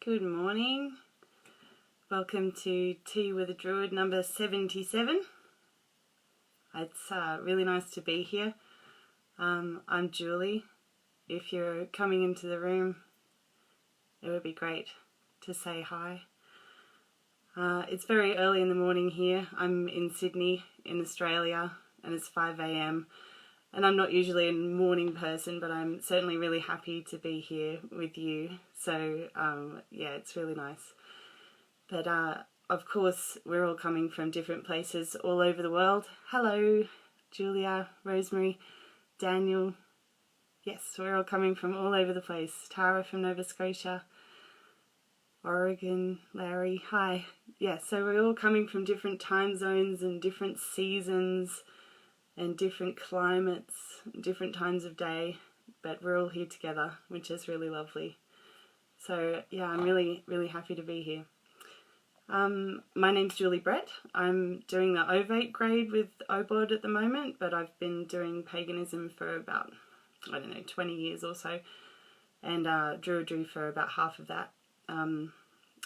Good morning. Welcome to Tea with a Druid number 77. It's really nice to be here. I'm Julie. If you're coming into the room, it would be great to say hi. It's very early in the morning here. I'm in Sydney in Australia and it's 5 a.m. and I'm not usually a morning person, but I'm certainly really happy to be here with you. So yeah, it's really nice. But of course, we're all coming from different places all over the world. Hello, Julia, Rosemary, Daniel. Yes, we're all coming from all over the place. Tara from Nova Scotia, Oregon, Larry, hi. Yeah, so we're all coming from different time zones and different seasons and different climates, different times of day, but we're all here together, which is really lovely. So yeah, I'm really, really happy to be here. My name's Julie Brett. I'm doing the OBOD grade with OBOD at the moment, but I've been doing paganism for about, 20 years or so, and Druidry for about half of that. I'm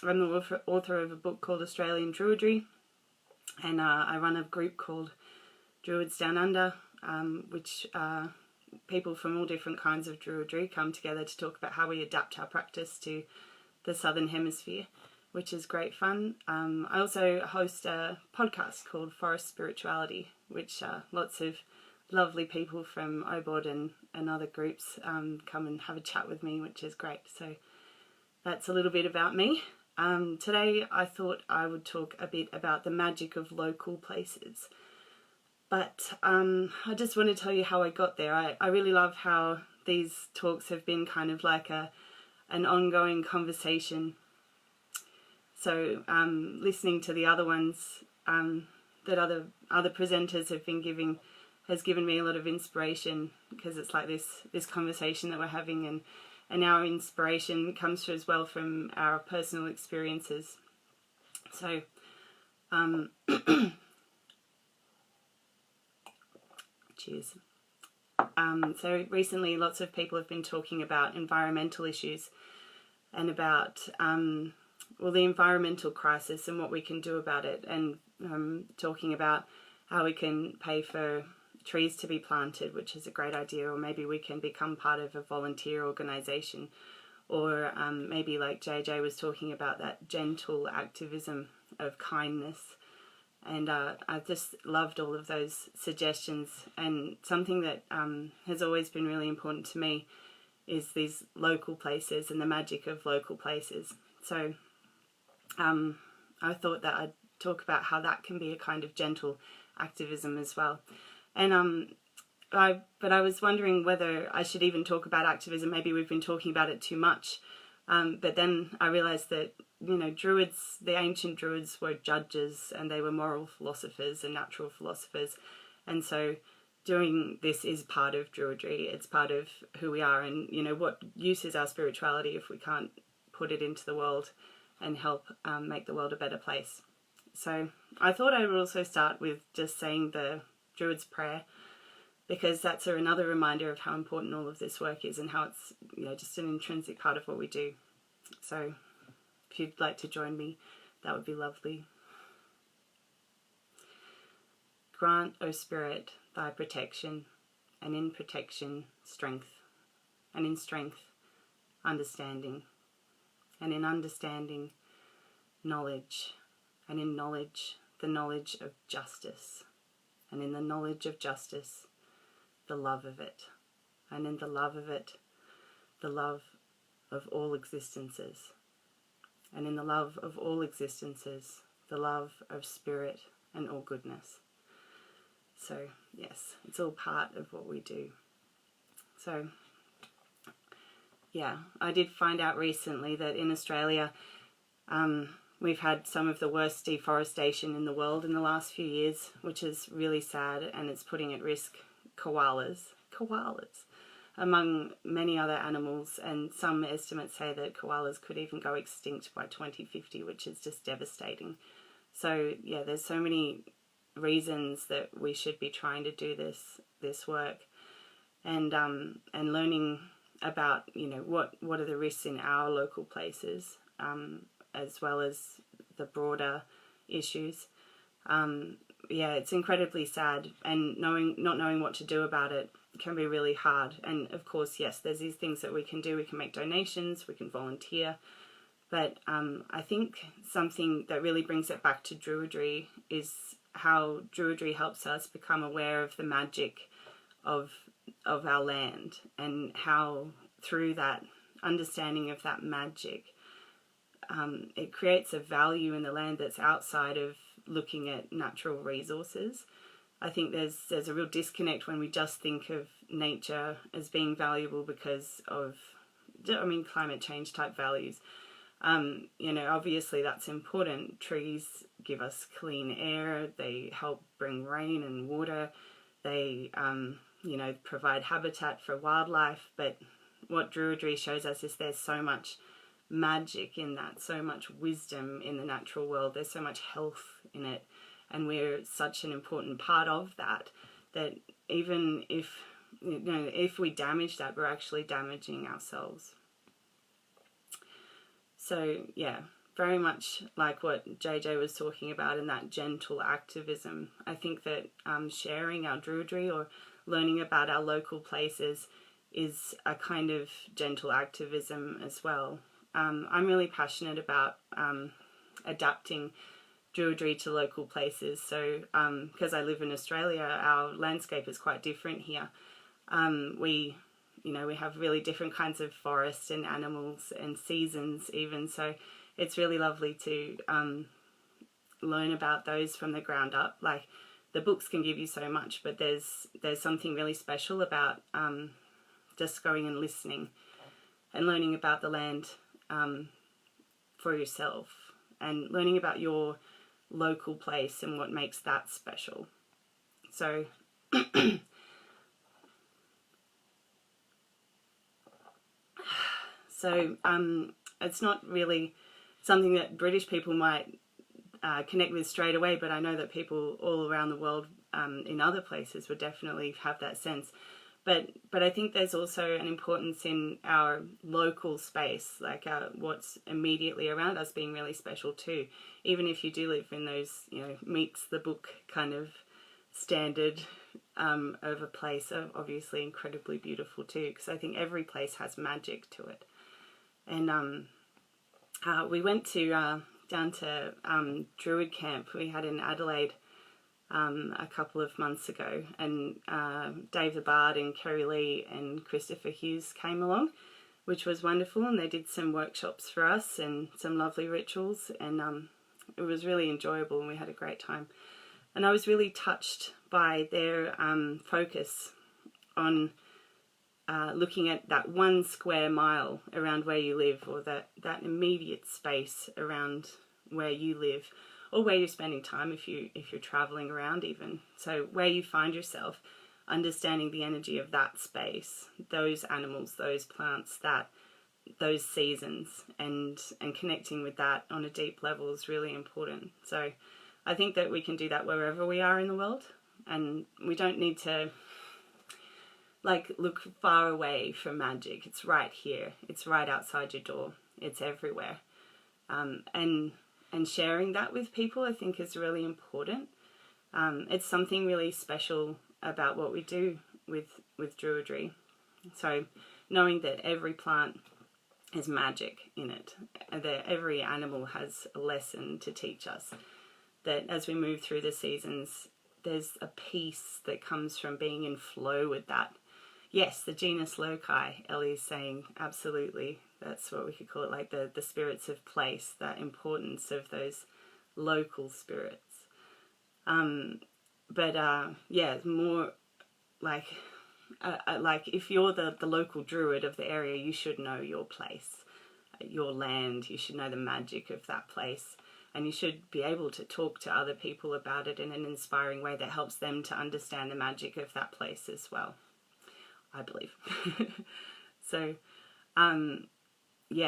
the author of a book called Australian Druidry, and I run a group called Druids Down Under, which people from all different kinds of Druidry come together to talk about how we adapt our practice to the Southern Hemisphere, which is great fun. I also host a podcast called Forest Spirituality, which lots of lovely people from OBOD and other groups come and have a chat with me, which is great. So that's a little bit about me. Today I thought I would talk a bit about the magic of local places. But I just want to tell you how I got there. I really love how these talks have been kind of like an ongoing conversation. So listening to the other ones that other presenters have been giving has given me a lot of inspiration, because it's like this conversation that we're having, and our inspiration comes through as well from our personal experiences. So cheers. So recently lots of people have been talking about environmental issues and about the environmental crisis and what we can do about it, and talking about how we can pay for trees to be planted, which is a great idea, or maybe we can become part of a volunteer organisation, or maybe like JJ was talking about, that gentle activism of kindness. And I just loved all of those suggestions, and something that has always been really important to me is these local places and the magic of local places. So I thought that I'd talk about how that can be a kind of gentle activism as well. And I was wondering whether I should even talk about activism. Maybe we've been talking about it too much. But then I realised that, Druids, the ancient Druids, were judges, and they were moral philosophers and natural philosophers. And so doing this is part of Druidry. It's part of who we are. And, what use is our spirituality if we can't put it into the world and help make the world a better place? So I thought I would also start with just saying the Druid's prayer, because that's another reminder of how important all of this work is, and how it's just an intrinsic part of what we do. So if you'd like to join me, that would be lovely. Grant, O Spirit, thy protection, and in protection strength, and in strength understanding, and in understanding knowledge, and in knowledge the knowledge of justice, and in the knowledge of justice the love of it, and in the love of it the love of all existences, and in the love of all existences the love of spirit and all goodness. So yes, it's all part of what we do. So yeah, I did find out recently that in Australia we've had some of the worst deforestation in the world in the last few years, which is really sad, and it's putting at risk koalas, among many other animals, and some estimates say that koalas could even go extinct by 2050, which is just devastating. So yeah, there's so many reasons that we should be trying to do this work, and learning about what are the risks in our local places as well as the broader issues. Yeah, it's incredibly sad, and not knowing what to do about it can be really hard. And of course, yes, there's these things that we can do. We can make donations, we can volunteer. But I think something that really brings it back to Druidry is how Druidry helps us become aware of the magic of our land, and how through that understanding of that magic, it creates a value in the land that's outside of looking at natural resources. I think there's a real disconnect when we just think of nature as being valuable because of, climate change type values. Obviously that's important. Trees give us clean air, they help bring rain and water, they, provide habitat for wildlife, but what Druidry shows us is there's so much magic in that, so much wisdom in the natural world, there's so much health in it, and we're such an important part of that, that even if we damage that, we're actually damaging ourselves. So yeah, very much like what JJ was talking about in that gentle activism. I think that sharing our Druidry or learning about our local places is a kind of gentle activism as well. I'm really passionate about adapting Druidry to local places. So because I live in Australia, our landscape is quite different here. We have really different kinds of forests and animals and seasons even. So it's really lovely to learn about those from the ground up. Like, the books can give you so much, but there's something really special about just going and listening and learning about the land for yourself, and learning about your local place and what makes that special. So it's not really something that British people might connect with straight away, but I know that people all around the world in other places would definitely have that sense. But I think there's also an importance in our local space, like what's immediately around us being really special too. Even if you do live in those, meets the book kind of standard of a place, are obviously incredibly beautiful too, because I think every place has magic to it. And we went to down to Druid camp we had in Adelaide a couple of months ago, and Dave the Bard and Kerry Lee and Christopher Hughes came along, which was wonderful, and they did some workshops for us and some lovely rituals, and it was really enjoyable and we had a great time. And I was really touched by their focus on looking at that 1 square mile around where you live, or that immediate space around where you live, or where you're spending time if you're traveling around even. So where you find yourself, understanding the energy of that space, those animals, those plants, those seasons, and connecting with that on a deep level is really important. So I think that we can do that wherever we are in the world, and we don't need to look far away from magic. It's right here. It's right outside your door. It's everywhere. And sharing that with people, I think, is really important. It's something really special about what we do with Druidry. So knowing that every plant has magic in it, that every animal has a lesson to teach us, that as we move through the seasons, there's a peace that comes from being in flow with that. Yes, the genus loci, Ellie's saying, absolutely. That's what we could call it, the spirits of place, that importance of those local spirits. More like if you're the local druid of the area, you should know your place, your land. You should know the magic of that place, and you should be able to talk to other people about it in an inspiring way that helps them to understand the magic of that place as well, I believe. So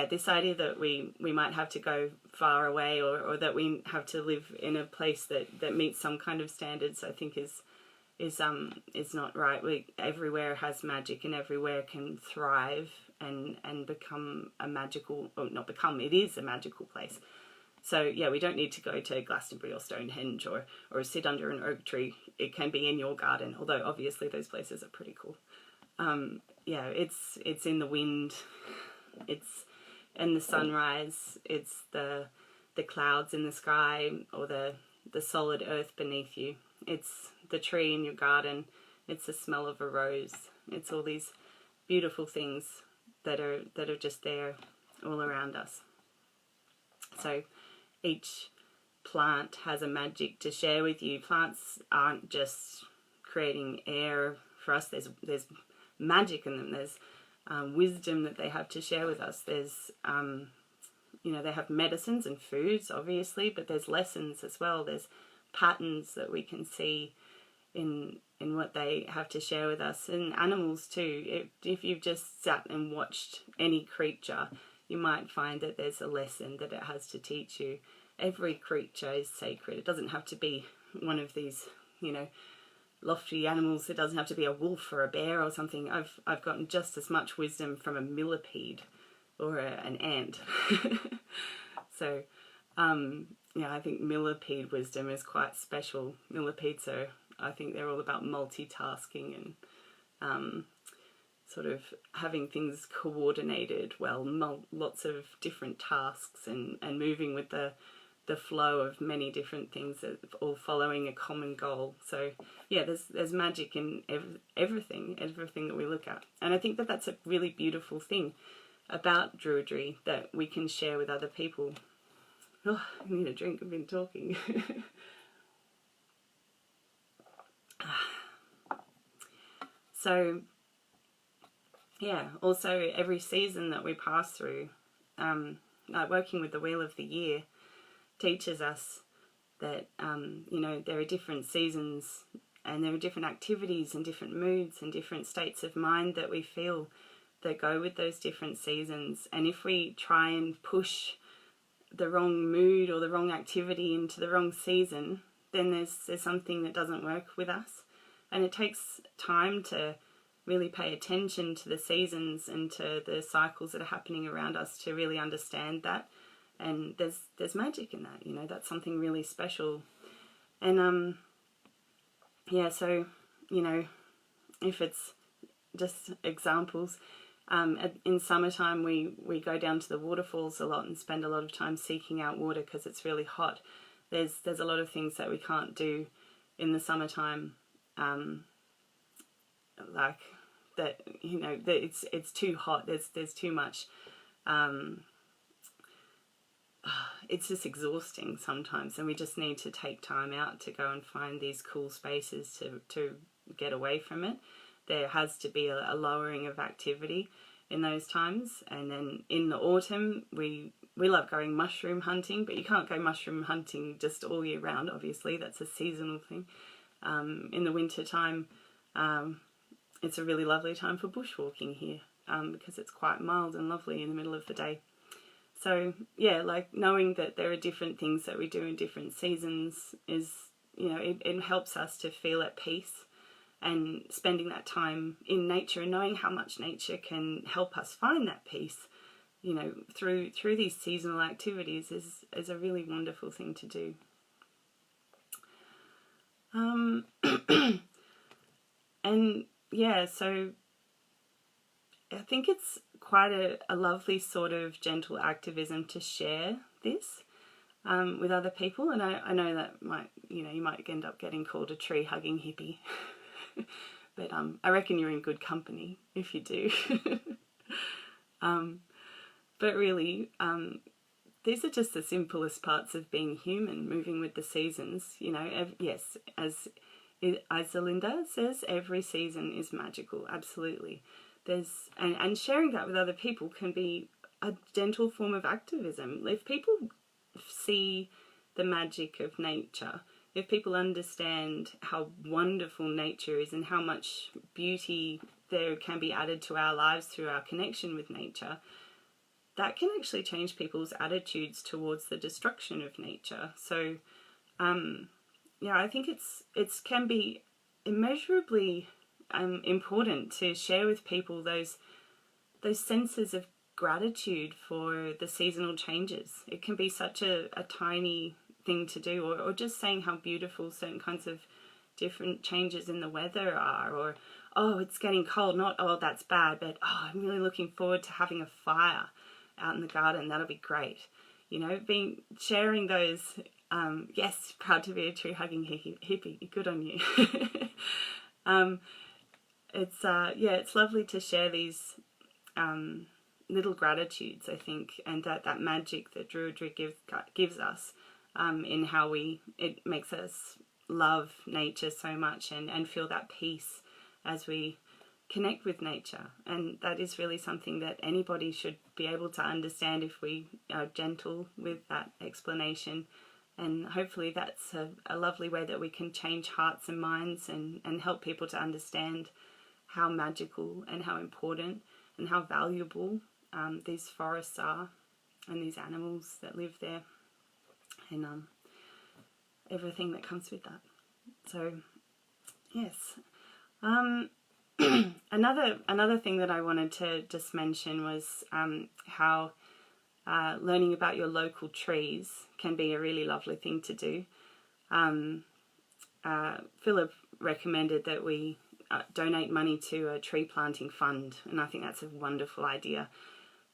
this idea that we might have to go far away, or that we have to live in a place that meets some kind of standards, I think is not right. Everywhere has magic, and everywhere can thrive and become a magical, or not become, it is a magical place. So yeah, we don't need to go to Glastonbury or Stonehenge or sit under an oak tree. It can be in your garden, although obviously those places are pretty cool. Yeah, it's in the wind, it's in the sunrise, it's the clouds in the sky, or the solid earth beneath you. It's the tree in your garden, it's the smell of a rose. It's all these beautiful things that are just there all around us. So each plant has a magic to share with you. Plants aren't just creating air for us. There's magic in them. There's wisdom that they have to share with us. There's they have medicines and foods, obviously, but there's lessons as well. There's patterns that we can see in what they have to share with us. And animals too. If you've just sat and watched any creature, you might find that there's a lesson that it has to teach you. Every creature is sacred. It doesn't have to be one of these, lofty animals. It doesn't have to be a wolf or a bear or something. I've gotten just as much wisdom from a millipede or an ant. So, I think millipede wisdom is quite special. Millipedes I think they're all about multitasking and sort of having things coordinated well, lots of different tasks and moving with the flow of many different things, all following a common goal. So yeah, there's magic in everything that we look at. And I think that that's a really beautiful thing about Druidry that we can share with other people. Oh, I need a drink, I've been talking. So yeah, also every season that we pass through, like working with the Wheel of the Year, teaches us that there are different seasons and there are different activities and different moods and different states of mind that we feel that go with those different seasons. And if we try and push the wrong mood or the wrong activity into the wrong season, then there's something that doesn't work with us. And it takes time to really pay attention to the seasons and to the cycles that are happening around us to really understand that. And there's magic in that, that's something really special. And so if it's just examples, in summertime we go down to the waterfalls a lot and spend a lot of time seeking out water because it's really hot. There's a lot of things that we can't do in the summertime, like that that it's too hot. There's too much. It's just exhausting sometimes, and we just need to take time out to go and find these cool spaces to get away from it. There has to be a lowering of activity in those times. And then in the autumn we love going mushroom hunting, but you can't go mushroom hunting just all year round, obviously. That's a seasonal thing. In the winter time, it's a really lovely time for bushwalking here, because it's quite mild and lovely in the middle of the day. So yeah, like knowing that there are different things that we do in different seasons is, it helps us to feel at peace. And spending that time in nature and knowing how much nature can help us find that peace, through these seasonal activities is a really wonderful thing to do. And yeah, so I think it's quite a lovely sort of gentle activism to share this with other people. And I know that you might end up getting called a tree hugging hippie. But I reckon you're in good company if you do. But really, these are just the simplest parts of being human, moving with the seasons. Yes, as Linda says, every season is magical, absolutely. And sharing that with other people can be a gentle form of activism. If people see the magic of nature, if people understand how wonderful nature is and how much beauty there can be added to our lives through our connection with nature, that can actually change people's attitudes towards the destruction of nature. So, I think it can be immeasurably important to share with people those those senses of gratitude for the seasonal changes. It can be such a tiny thing to do, or just saying how beautiful certain kinds of different changes in the weather are, or oh, it's getting cold, not oh, that's bad, but oh, I'm really looking forward to having a fire out in the garden, that'll be great. You know, sharing those, yes, proud to be a tree hugging hippie, good on you. It's lovely to share these little gratitudes, I think, and that magic that Druidry gives us in how it makes us love nature so much and feel that peace as we connect with nature. And that is really something that anybody should be able to understand if we are gentle with that explanation. And hopefully that's a lovely way that we can change hearts and minds and help people to understand how magical and how important and how valuable these forests are, and these animals that live there, and everything that comes with that. So yes, another thing that I wanted to just mention was how learning about your local trees can be a really lovely thing to do. Philip recommended that we donate money to a tree planting fund, and I think that's a wonderful idea.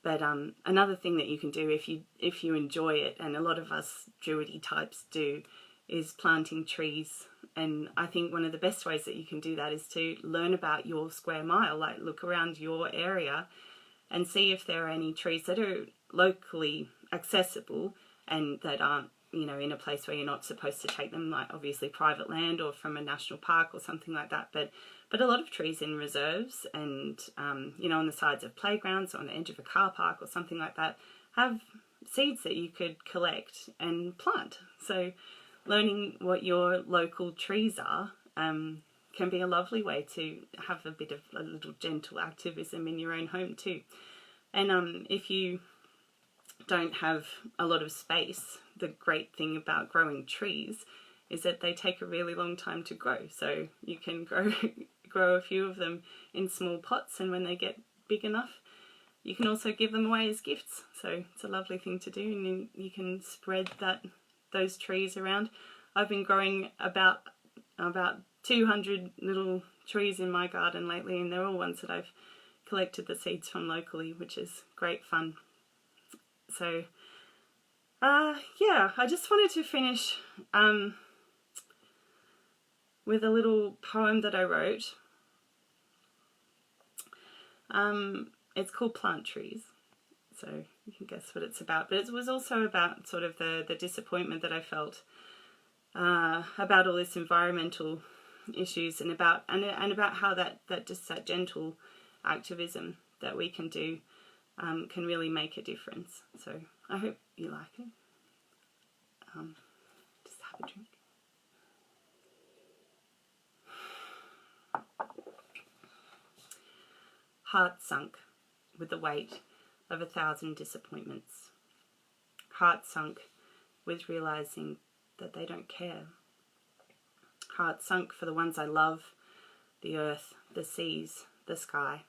But another thing that you can do if you enjoy it, and a lot of us Druidy types do, is planting trees. And I think one of the best ways that you can do that is to learn about your square mile, like look around your area and see if there are any trees that are locally accessible and that aren't, you know, in a place where you're not supposed to take them, like obviously private land or from a national park or something like that. But a lot of trees in reserves and, you know, on the sides of playgrounds or on the edge of a car park or something like that have seeds that you could collect and plant. So learning what your local trees are can be a lovely way to have a little gentle activism in your own home too. And if you don't have a lot of space, the great thing about growing trees is that they take a really long time to grow. So you can grow a few of them in small pots, and when they get big enough, you can also give them away as gifts. So it's a lovely thing to do, and you can spread those trees around. I've been growing about 200 little trees in my garden lately, and they're all ones that I've collected the seeds from locally, which is great fun. So yeah, I just wanted to finish with a little poem that I wrote. It's called Plant Trees, so you can guess what it's about. But it was also about sort of the disappointment that I felt about all this environmental issues, and about how that gentle activism that we can do can really make a difference. So I hope you like it. Just have a drink. Heart sunk with the weight of 1,000 disappointments. Heart sunk with realizing that they don't care. Heart sunk for the ones I love, the earth, the seas, the sky.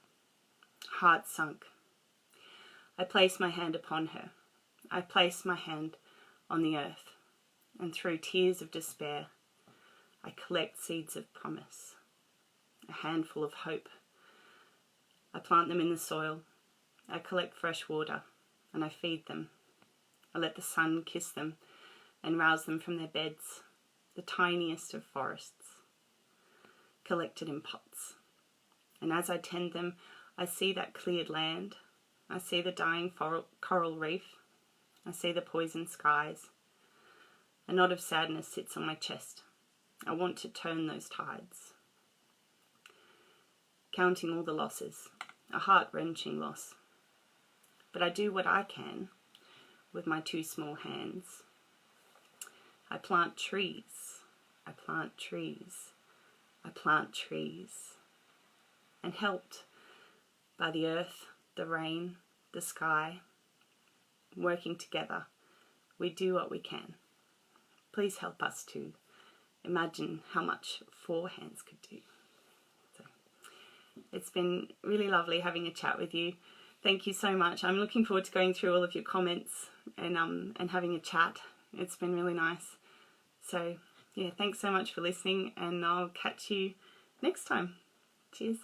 Heart sunk. I place my hand upon her. I place my hand on the earth, and through tears of despair, I collect seeds of promise, a handful of hope. I plant them in the soil. I collect fresh water, and I feed them. I let the sun kiss them and rouse them from their beds, the tiniest of forests, collected in pots. And as I tend them, I see that cleared land. I see the dying coral reef. I see the poisoned skies. A knot of sadness sits on my chest. I want to turn those tides. Counting all the losses, a heart-wrenching loss. But I do what I can with my 2 small hands. I plant trees. I plant trees. I plant trees. And helped by the earth, the rain, the sky, working together, we do what we can. Please help us to imagine how much 4 hands could do. So, it's been really lovely having a chat with you. Thank you so much. I'm looking forward to going through all of your comments and having a chat. It's been really nice. So yeah, thanks so much for listening, and I'll catch you next time. Cheers.